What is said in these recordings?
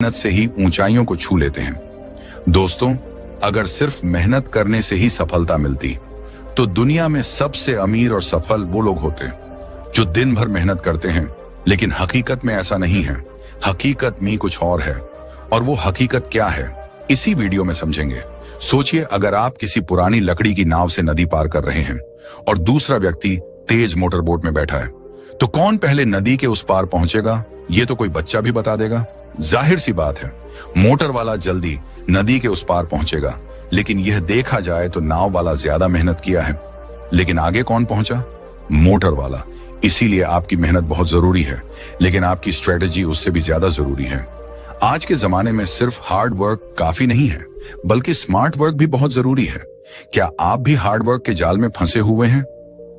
मेहनत से ही ऊंचाइयों को छू लेते हैं। दोस्तों, अगर सिर्फ मेहनत करने से ही सफलता मिलती तो दुनिया में सबसे अमीर और सफल वो लोग होते जो दिन भर मेहनत करते हैं। लेकिन हकीकत में ऐसा नहीं है। हकीकत में कुछ और है। और वो हकीकत क्या है, इसी वीडियो में समझेंगे। सोचिए, अगर आप किसी पुरानी लकड़ी की नाव से नदी पार कर रहे हैं और दूसरा व्यक्ति तेज मोटर बोट में बैठा है, तो कौन पहले नदी के उस पार पहुंचेगा, ये तो कोई बच्चा भी बता देगा। जाहिर सी बात है, मोटर वाला जल्दी नदी के उस पार पहुंचेगा। लेकिन यह देखा जाए तो नाव वाला ज्यादा मेहनत किया है। लेकिन आगे कौन पहुंचा? मोटर वाला। इसीलिए आपकी मेहनत बहुत जरूरी है, लेकिन आपकी स्ट्रेटेजी उससे भी ज्यादा जरूरी है। आज के जमाने में सिर्फ हार्ड वर्क काफी नहीं है, बल्कि स्मार्ट वर्क भी बहुत जरूरी है। क्या आप भी हार्ड वर्क के जाल में फंसे हुए हैं?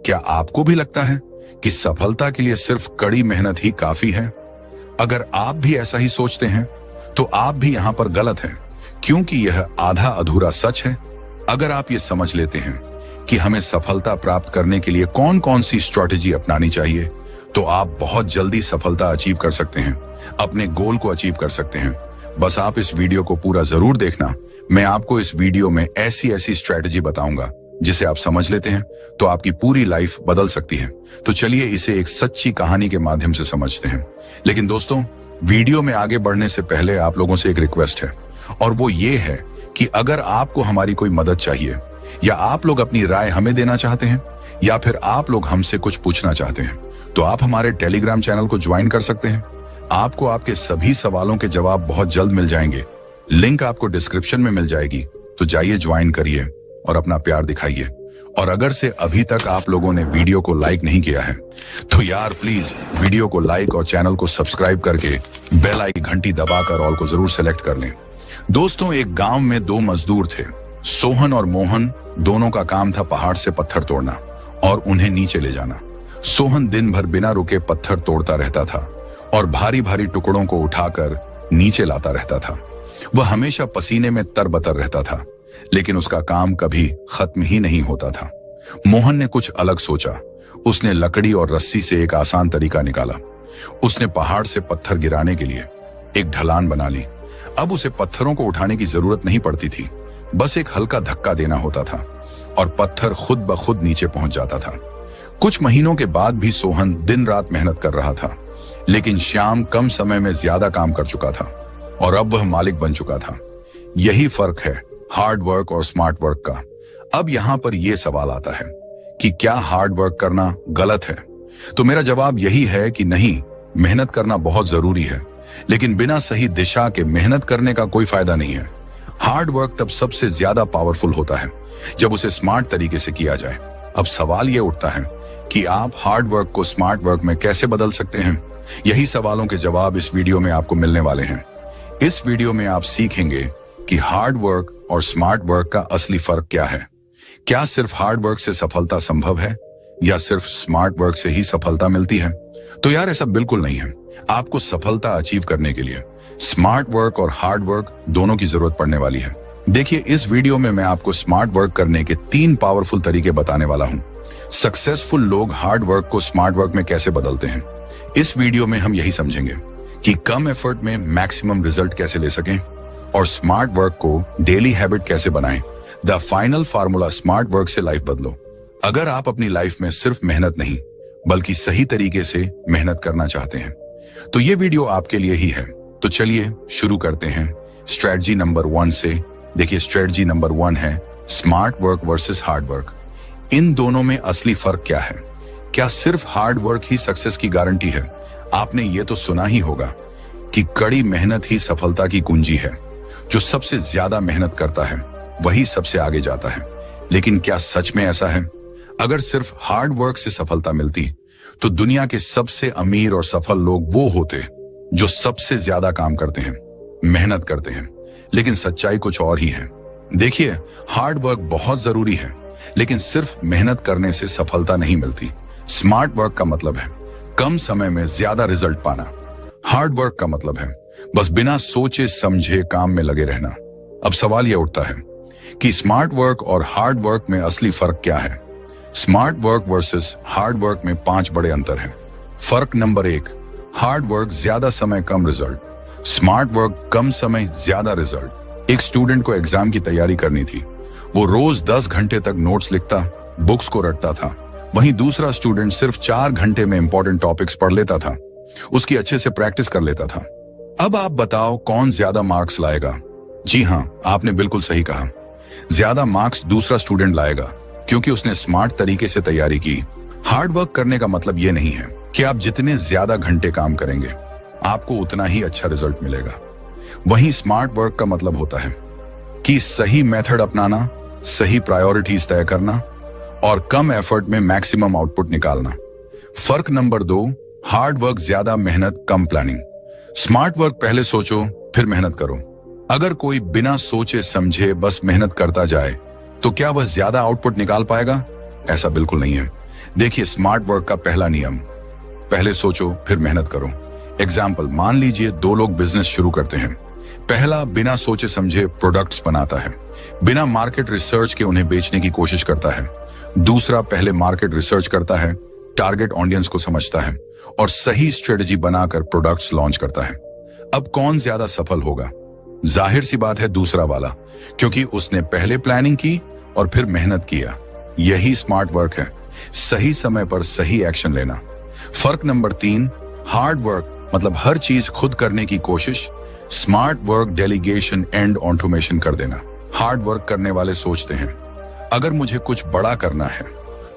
क्या आपको भी लगता है कि सफलता के लिए सिर्फ कड़ी मेहनत ही काफी है? अगर आप भी ऐसा ही सोचते हैं तो आप भी यहां पर गलत हैं, क्योंकि यह आधा अधूरा सच है। अगर आप ये समझ लेते हैं कि हमें सफलता प्राप्त करने के लिए कौन कौन सी स्ट्रैटेजी अपनानी चाहिए, तो आप बहुत जल्दी सफलता अचीव कर सकते हैं, अपने गोल को अचीव कर सकते हैं। बस आप इस वीडियो को पूरा जरूर देखना। मैं आपको इस वीडियो में ऐसी ऐसी स्ट्रैटेजी बताऊंगा जिसे आप समझ लेते हैं तो आपकी पूरी लाइफ बदल सकती है। तो चलिए इसे एक सच्ची कहानी के माध्यम से समझते हैं। लेकिन दोस्तों, वीडियो में आगे बढ़ने से पहले आप लोगों से एक रिक्वेस्ट है, और वो ये है कि अगर आपको हमारी कोई मदद चाहिए, या आप लोग अपनी राय हमें देना चाहते हैं, या फिर आप लोग हमसे कुछ पूछना चाहते हैं, तो आप हमारे टेलीग्राम चैनल को ज्वाइन कर सकते हैं। आपको आपके सभी सवालों के जवाब बहुत जल्द मिल जाएंगे। लिंक आपको डिस्क्रिप्शन में मिल जाएगी, तो जाइए ज्वाइन करिए और अपना प्यार दिखाइए। और अगर से अभी तक आप लोगों ने वीडियो को लाइक नहीं किया है, तो यार प्लीज वीडियो को लाइक और चैनल को सब्सक्राइब करके बेल आइकन घंटी दबाकर ऑल को जरूर सेलेक्ट कर लें। दोस्तों, एक गांव में दो मजदूर थे, सोहन और मोहन। दोनों का काम था पहाड़ से पत्थर तोड़ना और उन्हें नीचे ले जाना। सोहन दिन भर बिना रुके पत्थर तोड़ता रहता था और भारी भारी टुकड़ों को उठाकर नीचे लाता रहता था। वह हमेशा पसीने में तरबतर रहता था, लेकिन उसका काम कभी खत्म ही नहीं होता था। मोहन ने कुछ अलग सोचा। उसने लकड़ी और रस्सी से एक आसान तरीका निकाला। उसने पहाड़ से पत्थर गिराने के लिए एक ढलान बना ली। अब उसे पत्थरों को उठाने की जरूरत नहीं पड़ती थी, बस एक हल्का धक्का देना होता था और पत्थर खुद ब खुद नीचे पहुंच जाता था। कुछ महीनों के बाद भी सोहन दिन रात मेहनत कर रहा था, लेकिन श्याम कम समय में ज्यादा काम कर चुका था और अब वह मालिक बन चुका था। यही फर्क है हार्ड वर्क और स्मार्ट वर्क का। अब यहां पर यह सवाल आता है कि क्या हार्ड वर्क करना गलत है? तो मेरा जवाब यही है कि नहीं, मेहनत करना बहुत जरूरी है, लेकिन बिना सही दिशा के मेहनत करने का कोई फायदा नहीं है। हार्ड वर्क तब सबसे ज्यादा पावरफुल होता है जब उसे स्मार्ट तरीके से किया जाए। अब सवाल यह उठता है कि आप हार्ड वर्क को स्मार्ट वर्क में कैसे बदल सकते हैं? यही सवालों के जवाब इस वीडियो में आपको मिलने वाले हैं। इस वीडियो में आप सीखेंगे कि हार्ड वर्क और स्मार्ट वर्क का असली फर्क क्या है। क्या सिर्फ हार्ड वर्क से सफलता संभव है, या सिर्फ स्मार्ट वर्क से ही सफलता मिलती है? तो यार, ऐसा बिल्कुल नहीं है। आपको सफलता अचीव करने के लिए स्मार्ट वर्क और हार्ड वर्क दोनों की जरूरत पड़ने वाली है। देखिए, इस वीडियो में मैं आपको स्मार्ट वर्क करने के 3 पावरफुल तरीके बताने वाला हूं। सक्सेसफुल लोग हार्ड वर्क को स्मार्ट वर्क में कैसे बदलते हैं। इस वीडियो में हम यही समझेंगे कि कम एफर्ट में मैक्सिमम रिजल्ट कैसे ले सकें और स्मार्ट वर्क को डेली हैबिट कैसे बनाएं। The final formula smart work से लाइफ बदलो। अगर आप अपनी लाइफ में सिर्फ मेहनत नहीं, बल्कि सही तरीके से मेहनत करना चाहते हैं, तो ये वीडियो आपके लिए ही है। तो चलिए शुरू करते हैं स्ट्रेटजी नंबर 1 से। देखिए, स्ट्रेटजी नंबर 1 है smart work versus hard work. इन दोनों में असली फर्क क्या है? क्या सिर्फ हार्ड वर्क ही सक्सेस की गारंटी है? आपने ये तो सुना ही होगा कि कड़ी मेहनत ही सफलता की कुंजी है। जो सबसे ज्यादा मेहनत करता है वही सबसे आगे जाता है। लेकिन क्या सच में ऐसा है? अगर सिर्फ हार्ड वर्क से सफलता मिलती तो दुनिया के सबसे अमीर और सफल लोग वो होते जो सबसे ज्यादा काम करते हैं, मेहनत करते हैं। लेकिन सच्चाई कुछ और ही है। देखिए, हार्ड वर्क बहुत जरूरी है, लेकिन सिर्फ मेहनत करने से सफलता नहीं मिलती। स्मार्ट वर्क का मतलब है कम समय में ज्यादा रिजल्ट पाना। हार्ड वर्क का मतलब है बस बिना सोचे समझे काम में लगे रहना। अब सवाल यह उठता है कि स्मार्ट वर्क और हार्ड वर्क में असली फर्क क्या है? Smart work versus hard work में 5 बड़े अंतर हैं। फर्क नंबर 1, हार्ड वर्क ज्यादा समय कम रिजल्ट। स्मार्ट वर्क कम समय ज्यादा रिजल्ट। एक स्टूडेंट को एग्जाम की तैयारी करनी थी। वो रोज 10 घंटे तक नोट्स लिखता, बुक्स को रटता था। वहीं दूसरा स्टूडेंट सिर्फ 4 घंटे में इंपॉर्टेंट टॉपिक्स पढ़ लेता था, उसकी अच्छे से प्रैक्टिस कर लेता था। अब आप बताओ कौन ज्यादा मार्क्स लाएगा? जी हाँ, आपने बिल्कुल सही कहा। ज्यादा मार्क्स दूसरा स्टूडेंट लाएगा, क्योंकि उसने स्मार्ट तरीके से तैयारी की। हार्ड वर्क करने का मतलब यह नहीं है कि आप जितने ज्यादा घंटे काम करेंगे आपको उतना ही अच्छा रिजल्ट मिलेगा। वहीं स्मार्ट वर्क का मतलब होता है कि सही मेथड अपनाना, सही प्रायोरिटीज तय करना और कम एफर्ट में मैक्सिमम आउटपुट निकालना। फर्क नंबर 2, हार्ड वर्क ज्यादा मेहनत कम प्लानिंग। स्मार्ट वर्क पहले सोचो फिर मेहनत करो। अगर कोई बिना सोचे समझे बस मेहनत करता जाए तो क्या वह ज्यादा आउटपुट निकाल पाएगा? ऐसा बिल्कुल नहीं है। देखिए, स्मार्ट वर्क का पहला नियम, पहले सोचो फिर मेहनत करो। एग्जाम्पल, मान लीजिए 2 लोग बिजनेस शुरू करते हैं। पहला बिना सोचे समझे प्रोडक्ट्स बनाता है, बिना मार्केट रिसर्च के उन्हें बेचने की कोशिश करता है। दूसरा पहले मार्केट रिसर्च करता है, टारगेट ऑडियंस को समझता है और सही स्ट्रेटजी बनाकर प्रोडक्ट्स लॉन्च करता है। अब कौन ज्यादा सफल होगा? जाहिर सी बात है दूसरा वाला, क्योंकि उसने पहले प्लानिंग की और फिर मेहनत किया। यही स्मार्ट वर्क है, सही समय पर सही एक्शन लेना। फर्क नंबर 3, हार्ड वर्क मतलब हर चीज खुद करने की कोशिश, smart work delegation and automation कर देना। हार्ड वर्क करने वाले सोचते हैं अगर मुझे कुछ बड़ा करना है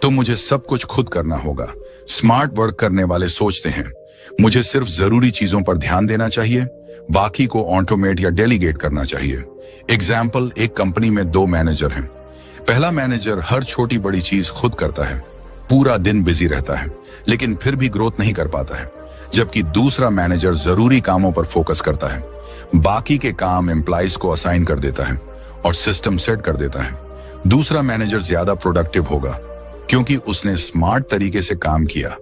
तो मुझे सब कुछ खुद करना होगा। स्मार्ट वर्क करने वाले सोचते हैं मुझे सिर्फ जरूरी चीजों पर ध्यान देना चाहिए, बाकी को ऑटोमेट या डेलीगेट करना चाहिए। एग्जाम्पल, एक कंपनी में 2 मैनेजर हैं। पहला मैनेजर हर छोटी बड़ी चीज खुद करता है, पूरा दिन बिजी रहता है, लेकिन फिर भी ग्रोथ नहीं कर पाता है। जबकि दूसरा मैनेजर जरूरी कामों पर फोकस करता है, बाकी के काम एम्प्लॉइज को असाइन कर देता है और सिस्टम सेट कर देता है। दूसरा मैनेजर ज्यादा प्रोडक्टिव होगा क्योंकि उसने स्मार्ट तरीके से काम किया।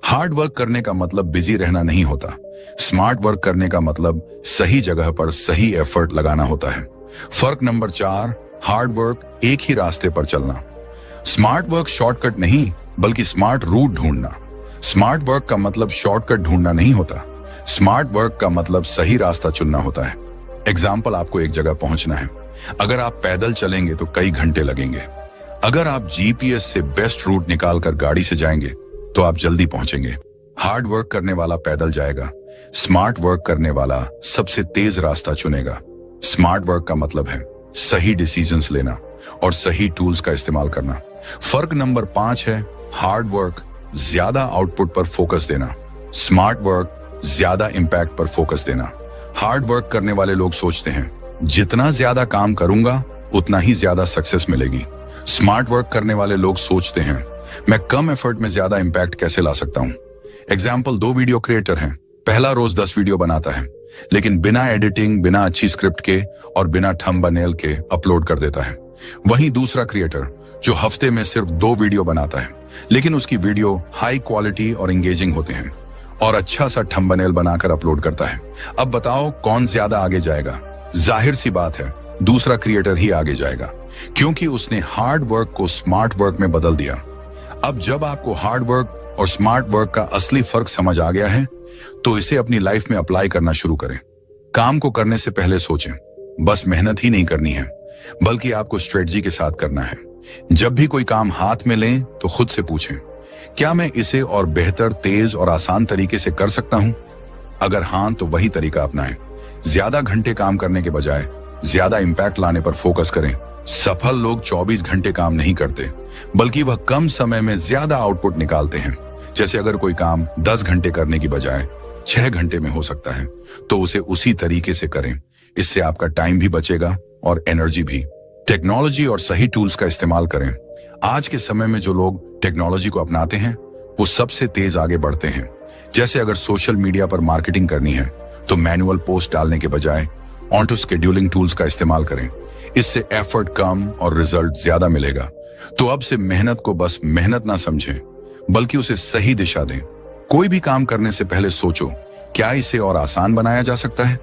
हार्ड वर्क करने का मतलब बिजी रहना नहीं होता। स्मार्ट वर्क करने का मतलब सही जगह पर सही एफर्ट लगाना होता है। फर्क नंबर 4, हार्ड वर्क एक ही रास्ते पर चलना। स्मार्ट वर्क शॉर्टकट नहीं बल्कि स्मार्ट रूट ढूंढना। स्मार्ट वर्क का मतलब शॉर्टकट ढूंढना नहीं होता। स्मार्ट वर्क का मतलब सही रास्ता चुनना होता है। एग्जाम्पल, आपको एक जगह पहुंचना है। अगर आप पैदल चलेंगे तो कई घंटे लगेंगे। अगर आप जीपीएस से बेस्ट रूट निकालकर गाड़ी से जाएंगे तो आप जल्दी पहुंचेंगे। हार्ड वर्क करने वाला पैदल जाएगा, स्मार्ट वर्क करने वाला सबसे तेज रास्ता चुनेगा। स्मार्ट वर्क का मतलब है सही डिसीजंस लेना और सही टूल्स का इस्तेमाल करना। फर्क नंबर 5 है, हार्ड वर्क ज्यादा आउटपुट पर फोकस देना, स्मार्ट वर्क ज्यादा इम्पैक्ट पर फोकस देना। हार्ड वर्क करने वाले लोग सोचते हैं जितना ज्यादा काम करूंगा उतना ही ज्यादा सक्सेस मिलेगी। स्मार्ट वर्क करने वाले लोग सोचते हैं मैं कम एफर्ट में ज्यादा इम्पैक्ट कैसे ला सकता हूं। एग्जाम्पल, 2 वीडियो क्रिएटर हैं। पहला रोज 10 वीडियो बनाता है, लेकिन बिना एडिटिंग, बिना अच्छी स्क्रिप्ट के और बिना थंबनेल के अपलोड कर देता है। वहीं दूसरा क्रिएटर जो हफ्ते में सिर्फ 2 वीडियो बनाता है, लेकिन उसकी वीडियो हाई क्वालिटी और एंगेजिंग होते हैं और अच्छा सा थंबनेल बनाकर अपलोड करता है। अब बताओ कौन ज्यादा आगे जाएगा? जाहिर सी बात है दूसरा क्रिएटर ही आगे जाएगा, क्योंकि उसने हार्ड वर्क को स्मार्ट वर्क में बदल दिया। अब जब आपको हार्ड वर्क और स्मार्ट वर्क का असली फर्क समझ आ गया है तो इसे अपनी लाइफ में अप्लाई करना शुरू करें। काम को करने से पहले सोचें, बस मेहनत ही नहीं करनी है बल्कि आपको स्ट्रेटजी के साथ करना है। जब भी कोई काम हाथ में लें तो खुद से पूछें, क्या मैं इसे और बेहतर, तेज और आसान तरीके से कर सकता हूं? अगर हां तो वही तरीका अपनाएं। ज्यादा घंटे काम करने के बजाय ज्यादा इंपैक्ट लाने पर फोकस करें। सफल लोग 24 घंटे काम नहीं करते बल्कि वह कम समय में ज्यादा आउटपुट निकालते हैं। जैसे अगर कोई काम 10 घंटे करने की बजाय 6 घंटे में हो सकता है तो उसे उसी तरीके से करें। इससे आपका टाइम भी बचेगा और एनर्जी भी। टेक्नोलॉजी और सही टूल्स का इस्तेमाल करें। आज के समय में जो लोग टेक्नोलॉजी को अपनाते हैं वो सबसे तेज आगे बढ़ते हैं। जैसे अगर सोशल मीडिया पर मार्केटिंग करनी है तो मैनुअल पोस्ट डालने के बजाय ऑटो शेड्यूलिंग टूल्स का इस्तेमाल करें। इससे एफर्ट कम और रिजल्ट ज्यादा मिलेगा। तो अब से मेहनत को बस मेहनत ना समझें बल्कि उसे सही दिशा दें। कोई भी काम करने से पहले सोचो, क्या इसे और आसान बनाया जा सकता है?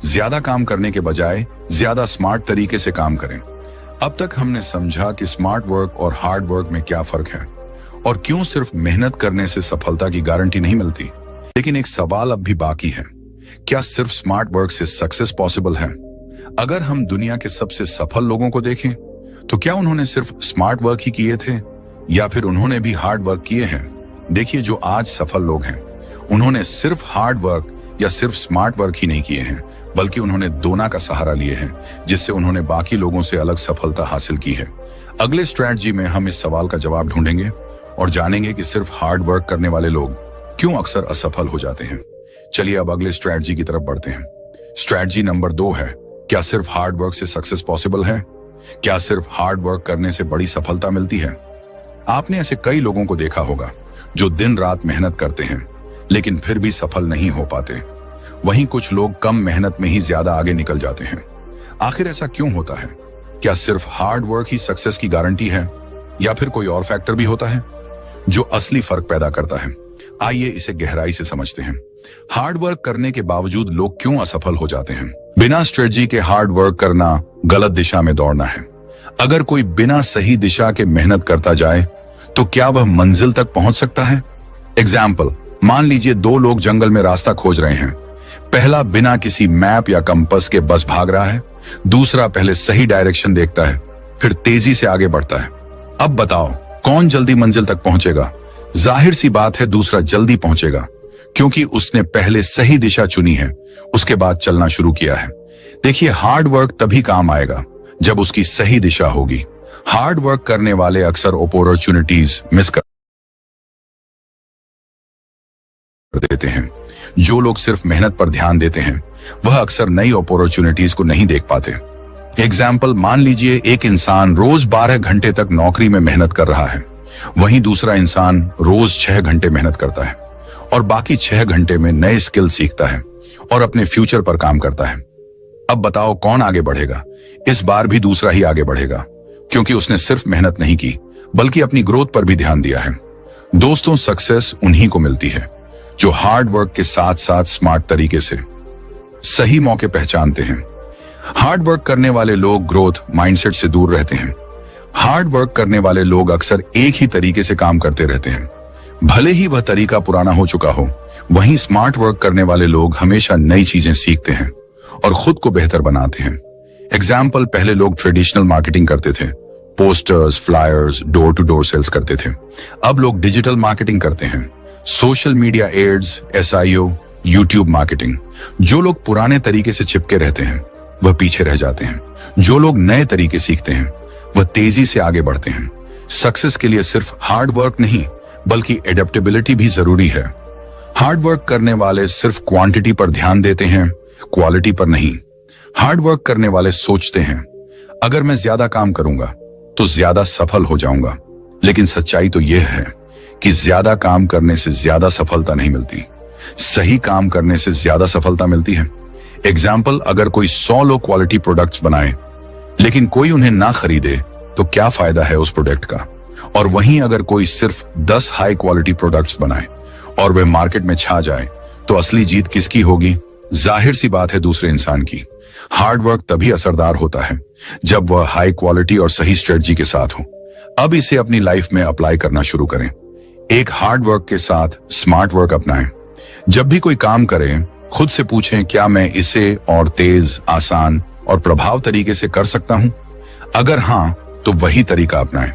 ज्यादा काम करने के बजाय ज्यादा स्मार्ट तरीके से काम करें। अब तक हमने समझा कि स्मार्ट वर्क और हार्ड वर्क में क्या फर्क है और क्यों सिर्फ मेहनत करने से सफलता की गारंटी नहीं मिलती। लेकिन एक सवाल अब भी बाकी है, क्या सिर्फ स्मार्ट वर्क से सक्सेस पॉसिबल है? अगर हम दुनिया के सबसे सफल लोगों को देखें तो क्या उन्होंने सिर्फ स्मार्ट वर्क ही किए थे या फिर उन्होंने भी हार्ड वर्क किए हैं? देखिए, जो आज सफल लोग हैं उन्होंने सिर्फ हार्ड वर्क या सिर्फ स्मार्ट वर्क ही नहीं किए हैं, बल्कि उन्होंने दोनों का सहारा लिए हैं, जिससे उन्होंने बाकी लोगों से अलग सफलता हासिल की है। अगले स्ट्रैटेजी में हम इस सवाल का जवाब ढूंढेंगे और जानेंगे कि सिर्फ हार्ड वर्क करने वाले लोग क्यों अक्सर असफल हो जाते हैं। चलिए अब अगले स्ट्रैटेजी की तरफ बढ़ते हैं। स्ट्रैटेजी नंबर 2 है, क्या सिर्फ हार्ड वर्क से सक्सेस पॉसिबल है? क्या सिर्फ हार्ड वर्क करने से बड़ी सफलता मिलती है? आपने ऐसे कई लोगों को देखा होगा जो दिन रात मेहनत करते हैं लेकिन फिर भी सफल नहीं हो पाते। वहीं कुछ लोग कम मेहनत में ही ज्यादा आगे निकल जाते हैं। आखिर ऐसा क्यों होता है? क्या सिर्फ हार्ड वर्क ही सक्सेस की गारंटी है या फिर कोई और फैक्टर भी होता है जो असली फर्क पैदा करता है? आइए इसे गहराई से समझते हैं। हार्ड वर्क करने के बावजूद लोग क्यों असफल हो जाते हैं? बिना स्ट्रेटजी के हार्ड वर्क करना गलत दिशा में दौड़ना है। अगर कोई बिना सही दिशा के मेहनत करता जाए तो क्या वह मंजिल तक पहुंच सकता है? एग्जाम्पल, मान लीजिए 2 लोग जंगल में रास्ता खोज रहे हैं। पहला बिना किसी मैप या कंपास के बस भाग रहा है, दूसरा पहले सही डायरेक्शन देखता है फिर तेजी से आगे बढ़ता है। अब बताओ कौन जल्दी मंजिल तक पहुंचेगा? जाहिर सी बात है दूसरा जल्दी पहुंचेगा, क्योंकि उसने पहले सही दिशा चुनी है, उसके बाद चलना शुरू किया है। देखिए, हार्ड वर्क तभी काम आएगा जब उसकी सही दिशा होगी। हार्ड वर्क करने वाले अक्सर अपॉर्चुनिटीज मिस कर देते हैं। जो लोग सिर्फ मेहनत पर ध्यान देते हैं वह अक्सर नई अपॉर्चुनिटीज को नहीं देख पाते। एग्जाम्पल, मान लीजिए एक इंसान रोज 12 घंटे तक नौकरी में मेहनत कर रहा है, वहीं दूसरा इंसान रोज 6 घंटे मेहनत करता है और बाकी 6 घंटे में नए स्किल सीखता है और अपने फ्यूचर पर काम करता है। अब बताओ कौन आगे बढ़ेगा? इस बार भी दूसरा ही आगे बढ़ेगा, क्योंकि उसने सिर्फ मेहनत नहीं की बल्कि अपनी ग्रोथ पर भी ध्यान दिया है। दोस्तों, सक्सेस उन्हीं को मिलती है जो हार्ड वर्क के साथ साथ स्मार्ट तरीके से सही मौके पहचानते हैं। हार्ड वर्क करने वाले लोग ग्रोथ माइंडसेट से दूर रहते हैं। हार्ड वर्क करने वाले लोग अक्सर एक ही तरीके से काम करते रहते हैं, भले ही वह तरीका पुराना हो चुका हो। वहीं स्मार्ट वर्क करने वाले लोग हमेशा नई चीजें सीखते हैं और खुद को बेहतर बनाते हैं। एग्जाम्पल, पहले लोग ट्रेडिशनल मार्केटिंग करते थे, posters, flyers, door to door sales करते थे। अब लोग डिजिटल मार्केटिंग करते हैं, social media ads, SEO, YouTube marketing. जो लोग पुराने तरीके से चिपके रहते हैं वह पीछे रह जाते हैं। जो लोग नए तरीके सीखते हैं वह तेजी से आगे बढ़ते हैं। सक्सेस के लिए सिर्फ हार्ड वर्क नहीं बल्कि एडेप्टेबिलिटी भी जरूरी है। हार्ड वर्क करने वाले सिर्फ क्वांटिटी पर ध्यान देते हैं, क्वालिटी पर नहीं। हार्ड वर्क करने वाले सोचते हैं अगर मैं ज्यादा काम करूंगा तो ज्यादा सफल हो जाऊंगा। लेकिन सच्चाई तो यह है कि ज्यादा काम करने से ज्यादा सफलता नहीं मिलती, सही काम करने से ज्यादा सफलता मिलती है। एग्जाम्पल, अगर कोई 100 लो क्वालिटी प्रोडक्ट्स बनाए लेकिन कोई उन्हें ना खरीदे तो क्या फायदा है उस प्रोडक्ट का? और वहीं अगर कोई सिर्फ 10 हाई क्वालिटी प्रोडक्ट्स बनाए और वे मार्केट में छा जाए तो असली जीत किसकी होगी? जाहिर सी बात है दूसरे इंसान की। हार्ड वर्क तभी असरदार होता है जब वह हाई क्वालिटी और सही स्ट्रेटजी के साथ हो। अब इसे अपनी लाइफ में अप्लाई करना शुरू करें। एक हार्ड वर्क के साथ स्मार्ट वर्क अपनाएं। जब भी कोई काम करें खुद से पूछें, क्या मैं इसे और तेज, आसान और प्रभाव तरीके से कर सकता हूं? अगर हां तो वही तरीका अपनाएं।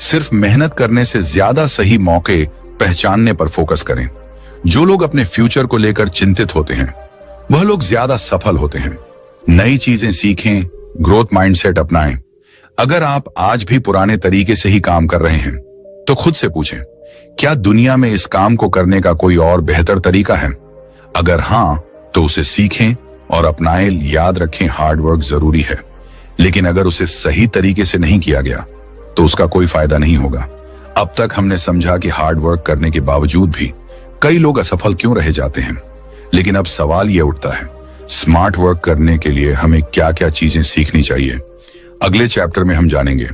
सिर्फ मेहनत करने से ज्यादा सही मौके पहचानने पर फोकस करें। जो लोग अपने फ्यूचर को लेकर चिंतित होते हैं वह लोग ज्यादा सफल होते हैं। नई चीजें सीखें, ग्रोथ माइंडसेट अपनाएं। अगर आप आज भी पुराने तरीके से ही काम कर रहे हैं तो खुद से पूछें, क्या दुनिया में इस काम को करने का कोई और बेहतर तरीका है? अगर हां तो उसे सीखें और अपनाएं। याद रखें, हार्ड वर्क जरूरी है, लेकिन अगर उसे सही तरीके से नहीं किया गया तो उसका कोई फायदा नहीं होगा। अब तक हमने समझा कि हार्ड वर्क करने के बावजूद भी कई लोग असफल क्यों रह जाते हैं, लेकिन अब सवाल यह उठता है, स्मार्ट वर्क करने के लिए हमें क्या क्या चीजें सीखनी चाहिए? अगले चैप्टर में हम जानेंगे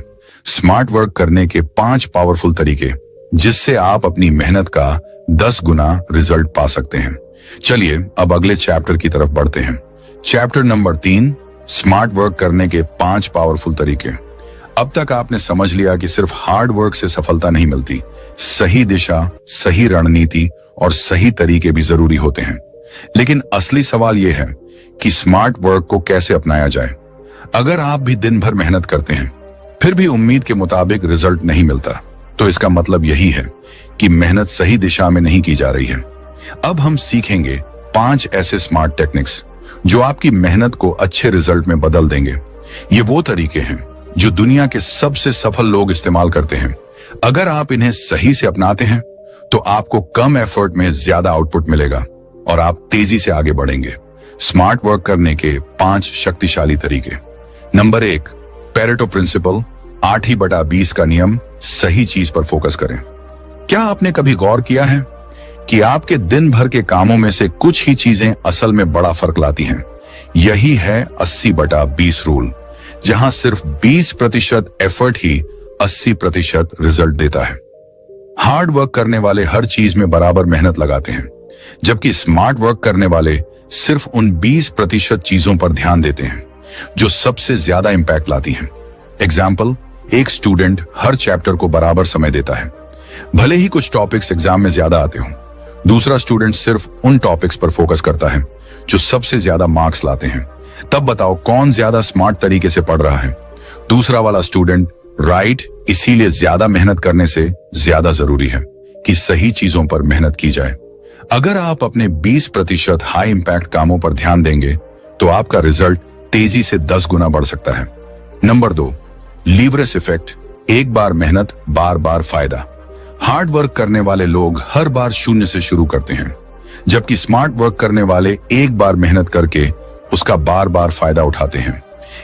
स्मार्ट वर्क करने के 5 पावरफुल तरीके जिससे आप अपनी मेहनत का 10 गुना रिजल्ट पा सकते हैं। चलिए अब अगले चैप्टर की तरफ बढ़ते हैं। चैप्टर नंबर 3, स्मार्ट वर्क करने के 5 पावरफुल तरीके। अब तक आपने समझ लिया कि सिर्फ हार्ड वर्क से सफलता नहीं मिलती, सही दिशा, सही रणनीति और सही तरीके भी जरूरी होते हैं। लेकिन असली सवाल यह है कि स्मार्ट वर्क को कैसे अपनाया जाए। अगर आप भी दिन भर मेहनत करते हैं फिर भी उम्मीद के मुताबिक रिजल्ट नहीं मिलता, तो इसका मतलब यही है कि मेहनत सही दिशा में नहीं की जा रही है। अब हम सीखेंगे 5 ऐसे स्मार्ट टेक्निक्स जो आपकी मेहनत को अच्छे रिजल्ट में बदल देंगे। ये वो तरीके हैं जो दुनिया के सबसे सफल लोग इस्तेमाल करते हैं। अगर आप इन्हें सही से अपनाते हैं तो आपको कम एफर्ट में ज्यादा आउटपुट मिलेगा और आप तेजी से आगे बढ़ेंगे। स्मार्ट वर्क करने के 5 शक्तिशाली तरीके। नंबर 1, पेरेटो प्रिंसिपल, 8/20 का नियम। सही चीज पर फोकस करें। क्या आपने कभी गौर किया है कि आपके दिन भर के कामों में से कुछ ही चीजें असल में बड़ा फर्क लाती हैं? यही है 80/20 रूल, जहां सिर्फ 20% एफर्ट ही 80% रिजल्ट देता है। हार्ड वर्क करने वाले हर चीज में बराबर मेहनत लगाते हैं, जबकि स्मार्ट वर्क करने वाले सिर्फ उन 20% चीजों पर ध्यान देते हैं जो सबसे ज्यादा इंपैक्ट लाती हैं। एग्जाम्पल, एक स्टूडेंट हर चैप्टर को बराबर समय देता है, भले ही कुछ टॉपिक्स एग्जाम में ज्यादा आते हों। दूसरा स्टूडेंट सिर्फ उन टॉपिक्स पर फोकस करता है जो सबसे ज्यादा मार्क्स लाते हैं। तब बताओ कौन ज्यादा स्मार्ट तरीके से पढ़ रहा है? दूसरा वाला स्टूडेंट, राइट। इसीलिए ज्यादा मेहनत करने से ज्यादा जरूरी है कि सही चीजों पर मेहनत की जाए। अगर आप अपने 20% हाई इंपैक्ट कामों पर ध्यान देंगे तो आपका रिजल्ट तेजी से 10 गुना बढ़ सकता है। Number 2, leverage effect. एक बार मेहनत, बार बार फायदा। हार्ड वर्क करने वाले लोग हर बार शून्य से शुरू करते हैं, जबकि स्मार्ट वर्क करने वाले एक बार मेहनत करके उसका बार बार फायदा उठाते हैं।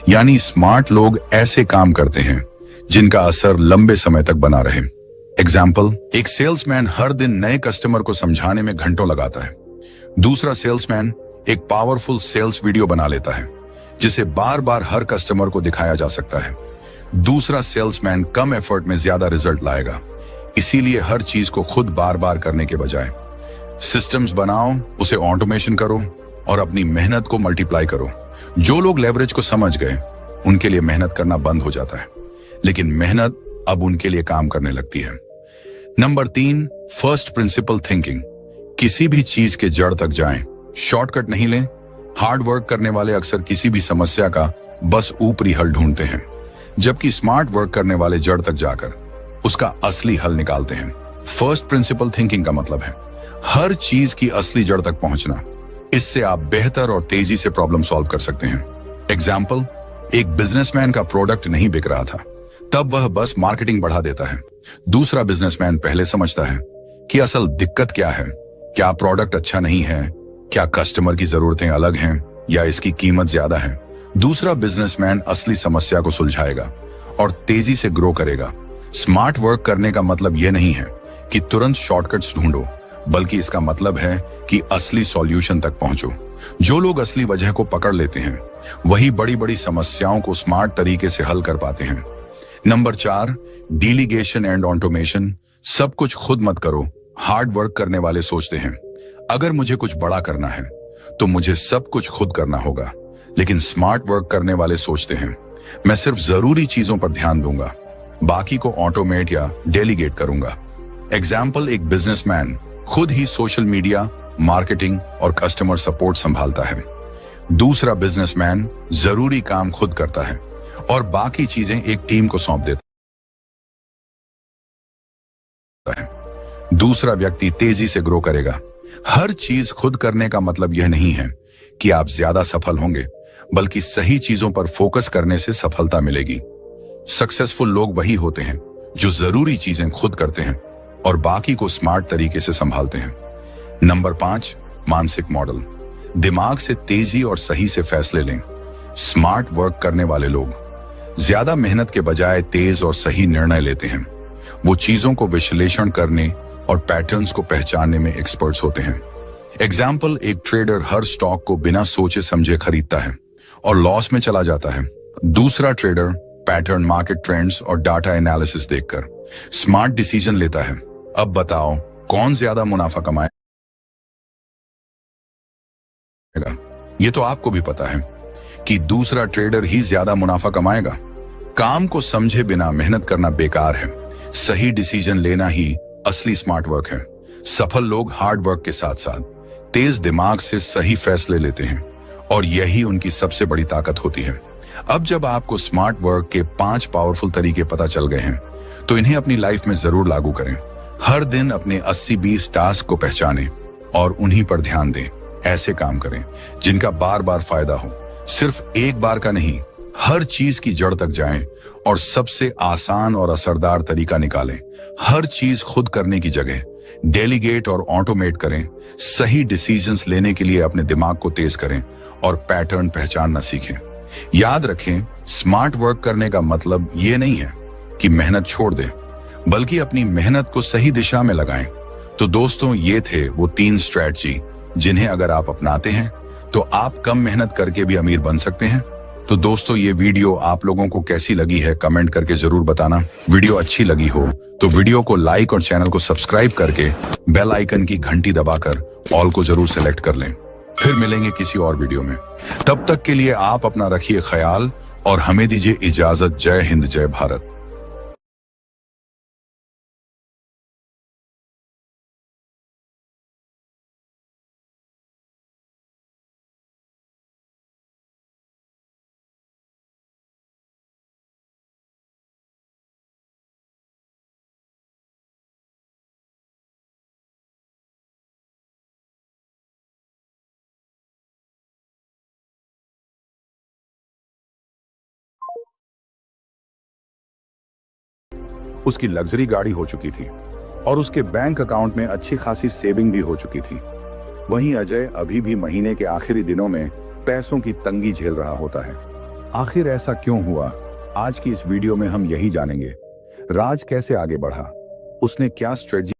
यानी स्मार्ट लोग ऐसे काम करते हैं जिनका असर लंबे समय तक बना रहे। एग्जाम्पल, एक सेल्समैन हर दिन नए कस्टमर को समझाने में घंटों लगाता है। दूसरा सेल्समैन एक पावरफुल सेल्स वीडियो बना लेता है जिसे बार बार हर कस्टमर को दिखाया जा सकता है। दूसरा सेल्समैन कम एफर्ट में ज्यादा रिजल्ट लाएगा। इसीलिए हर चीज को खुद बार बार करने के बजाय सिस्टम्स बनाओ, उसे ऑटोमेशन करो और अपनी मेहनत को मल्टीप्लाई करो। जो लोग लेवरेज को समझ गए उनके लिए मेहनत करना बंद हो जाता है, लेकिन मेहनत अब उनके लिए काम करने लगती है। Number 3, first principle thinking. किसी भी चीज के जड़ तक जाएं, शॉर्टकट नहीं लें। हार्ड वर्क करने वाले अक्सर किसी भी समस्या का बस ऊपरी हल ढूंढते हैं, जबकि स्मार्ट वर्क करने वाले जड़ तक जाकर उसका असली हल निकालते हैं। फर्स्ट प्रिंसिपल थिंकिंग का मतलब है हर चीज की असली जड़ तक पहुंचना। इससे आप बेहतर और तेजी से प्रॉब्लम सॉल्व कर सकते हैं। एग्जाम्पल, एक बिजनेसमैन का प्रोडक्ट नहीं बिक रहा था, तब वह बस मार्केटिंग बढ़ा देता है। दूसरा बिजनेसमैन पहले समझता है कि असल दिक्कत क्या है, क्या प्रोडक्ट अच्छा नहीं है, क्या कस्टमर की जरूरतें अलग हैं या इसकी कीमत ज्यादा है। दूसरा बिजनेसमैन असली समस्या को सुलझाएगा और तेजी से ग्रो करेगा। स्मार्ट वर्क करने का मतलब यह नहीं है कि तुरंत शॉर्टकट्स ढूंढो, बल्कि इसका मतलब है कि असली सॉल्यूशन तक पहुंचो। जो लोग असली वजह को पकड़ लेते हैं वही बड़ी बड़ी समस्याओं को स्मार्ट तरीके से हल कर पाते हैं। Number 4, delegation and automation. सब कुछ खुद मत करो। हार्ड वर्क करने वाले सोचते हैं अगर मुझे कुछ बड़ा करना है तो मुझे सब कुछ खुद करना होगा, लेकिन स्मार्ट वर्क करने वाले सोचते हैं मैं सिर्फ जरूरी चीजों पर ध्यान दूंगा, बाकी को ऑटोमेट या डेलीगेट करूंगा। एग्जाम्पल, एक बिजनेसमैन खुद ही सोशल मीडिया, मार्केटिंग और कस्टमर सपोर्ट संभालता है। दूसरा बिजनेसमैन जरूरी काम खुद करता है और बाकी चीजें एक टीम को सौंप देता है। दूसरा व्यक्ति तेजी से ग्रो करेगा। हर चीज खुद करने का मतलब यह नहीं है कि आप ज्यादा सफल होंगे, बल्कि सही चीजों पर फोकस करने से सफलता मिलेगी। सक्सेसफुल लोग वही होते हैं जो जरूरी चीजें खुद करते हैं और बाकी को स्मार्ट तरीके से संभालते हैं। नंबर 5, मानसिक मॉडल। दिमाग से तेजी और सही से फैसले लें। स्मार्ट वर्क करने वाले लोग ज्यादा मेहनत के बजाय तेज और सही निर्णय लेते हैं। वो चीजों को विश्लेषण करने और पैटर्न्स को पहचानने में एक्सपर्ट्स होते हैं। एग्जाम्पल, एक ट्रेडर हर स्टॉक को बिना सोचे समझे खरीदता है और लॉस में चला जाता है। दूसरा ट्रेडर पैटर्न, मार्केट ट्रेंड्स और डाटा एनालिसिस देखकर स्मार्ट डिसीजन लेता है। अब बताओ कौन ज्यादा मुनाफा कमाएगा? ये तो आपको भी पता है कि दूसरा ट्रेडर ही ज्यादा मुनाफा कमाएगा। काम को समझे बिना मेहनत करना बेकार है। सही डिसीजन लेना ही असली स्मार्ट वर्क है। सफल लोग हार्ड वर्क के साथ साथ तेज दिमाग से सही फैसले लेते हैं और यही उनकी सबसे बड़ी ताकत होती है। अब जब आपको स्मार्ट वर्क के 5 पावरफुल तरीके पता चल गए हैं, तो इन्हें अपनी लाइफ में जरूर लागू करें। हर दिन अपने 80-20 टास्क को पहचानें और उन्हीं पर ध्यान दें। ऐसे काम करें जिनका बार बार फायदा हो, सिर्फ एक बार का नहीं। हर चीज की जड़ तक जाएं और सबसे आसान और असरदार तरीका निकालें। हर चीज खुद करने की जगह डेलीगेट और ऑटोमेट करें। सही डिसीजंस लेने के लिए अपने दिमाग को तेज करें और पैटर्न पहचानना सीखें। याद रखें, स्मार्ट वर्क करने का मतलब ये नहीं है कि मेहनत छोड़ दें, बल्कि अपनी मेहनत को सही दिशा में लगाएं। तो दोस्तों, ये थे वो 3 स्ट्रैटेजी जिन्हें अगर आप अपनाते हैं तो आप कम मेहनत करके भी अमीर बन सकते हैं। तो दोस्तों, ये वीडियो आप लोगों को कैसी लगी है कमेंट करके जरूर बताना। वीडियो अच्छी लगी हो तो वीडियो को लाइक और चैनल को सब्सक्राइब करके बेल आइकन की घंटी दबाकर ऑल को जरूर सेलेक्ट कर लें। फिर मिलेंगे किसी और वीडियो में। तब तक के लिए आप अपना रखिए ख्याल और हमें दीजिए इजाजत। जय हिंद, जय भारत। उसकी लग्जरी गाड़ी हो चुकी थी और उसके बैंक अकाउंट में अच्छी खासी सेविंग भी हो चुकी थी। वहीं अजय अभी भी महीने के आखिरी दिनों में पैसों की तंगी झेल रहा होता है। आखिर ऐसा क्यों हुआ? आज की इस वीडियो में हम यही जानेंगे। राज कैसे आगे बढ़ा, उसने क्या स्ट्रेटजी